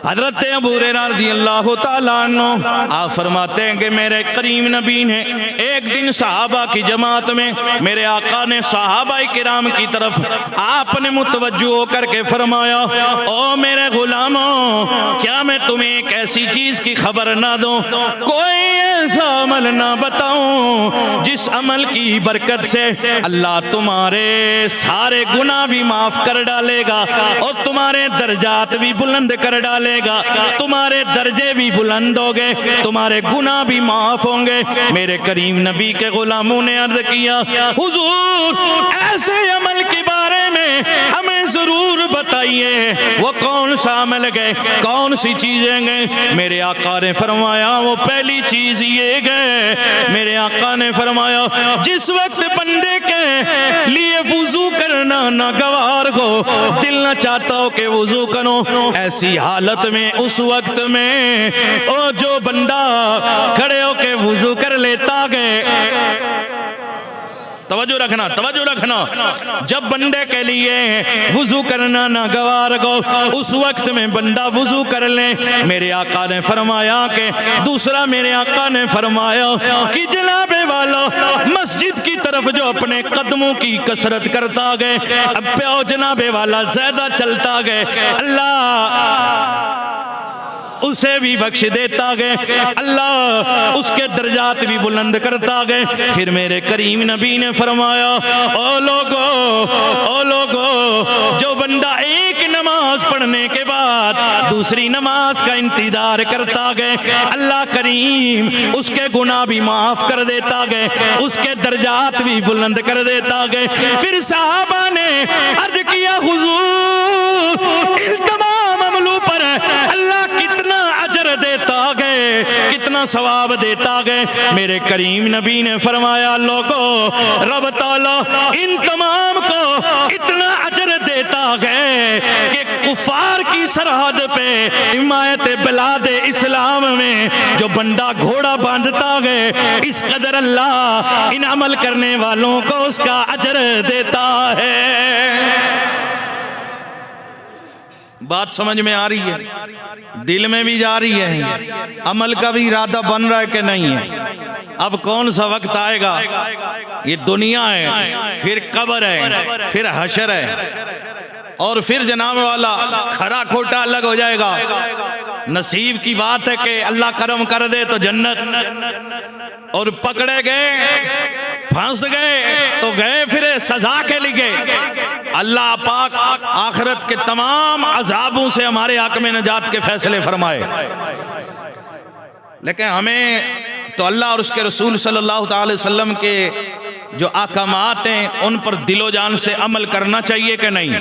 हजरत अबू हुरैरा रज़ियल्लाहु ताला अन्हु आप फरमाते हैं कि मेरे करीम नबी ने एक दिन सहाबा की जमात में मेरे आका ने सहाबा किराम की तरफ आपने मुतवज्जो होकर के फरमाया, ओ मेरे गुलामों, क्या मैं तुम्हें एक ऐसी चीज की खबर ना दूं, कोई ऐसा अमल ना बताऊं जिस अमल की बरकत से अल्लाह तुम्हारे सारे गुनाह भी माफ कर डालेगा और तुम्हारे दर्जात भी बुलंद कर डालेगा, तुम्हारे दर्जे भी बुलंद होंगे, तुम्हारे गुनाह भी माफ होंगे। मेरे करीम नबी के गुलामों ने अर्ज किया, हुजूर ऐसे अमल के बारे में हमें जरूर बताइए, वो कौन सा अमल गए, कौन सी चीजें गए। मेरे आका ने फरमाया, वो पहली चीज ये गए, मेरे आका ने फरमाया, जिस वक्त बंदे के लिए वुजू करना नागवार हो, दिल न चाहता हो कि वुजू करो, ऐसी हालत में उस वक्त में ओ जो बंदा खड़े होके वुजू कर लेता गए, तवज्जो रखना, तवज्जो रखना, जब बंदे के लिए वुजू करना नागवार हो उस वक्त में बंदा वुजू कर ले। मेरे आका ने फरमाया कि दूसरा मेरे आका ने फरमाया कि जनाबे वाला मस्जिद की तरफ जो अपने कदमों की कसरत करता गए, अब प्यो जनाबे वाला ज्यादा चलता गए, अल्लाह उसे भी बख्श देता गए, अल्लाह उसके दर्जात भी बुलंद करता गए। फिर मेरे करीम नबी ने फरमाया, ओ लोगो, जो बंदा एक नमाज पढ़ने के बाद दूसरी नमाज का इंतजार करता गए, अल्लाह करीम उसके गुनाह भी माफ कर देता गए, उसके दर्जात भी बुलंद कर देता गए। फिर सहाबा ने अर्ज किया, हुजूर इन तमाम अमलों पर अल्लाह कितना अजर देता गए, कितना सवाब देता गए। मेरे करीम नबी ने फरमाया, लोगो रब ताला इन तमाम को इतना अजर देता गए कि कुफार की सरहद पे हिमायत बिलाद इस्लाम में जो बंदा घोड़ा बांधता गए, इस कदर अल्लाह इन अमल करने वालों को उसका अजर देता है। बात समझ में आ रही है, दिल में भी जा रही है, अमल का भी इरादा बन रहा है कि नहीं है। अब कौन सा वक्त आएगा, ये दुनिया है, फिर कब्र है, फिर हशर है, और फिर जनाब वाला खरा खोटा अलग हो जाएगा। नसीब की बात है कि अल्लाह करम कर दे तो जन्नत, और पकड़े गए फंस गए तो गए फिर सजा के लिए। अल्लाह पाक आखिरत के तमाम अजाबों से हमारे हक में नजात के फैसले फरमाए, लेकिन हमें तो अल्लाह और उसके रसूल सल्लल्लाहु अलैहि वसल्लम के जो अहकामात हैं उन पर दिलो जान से अमल करना चाहिए कि नहीं।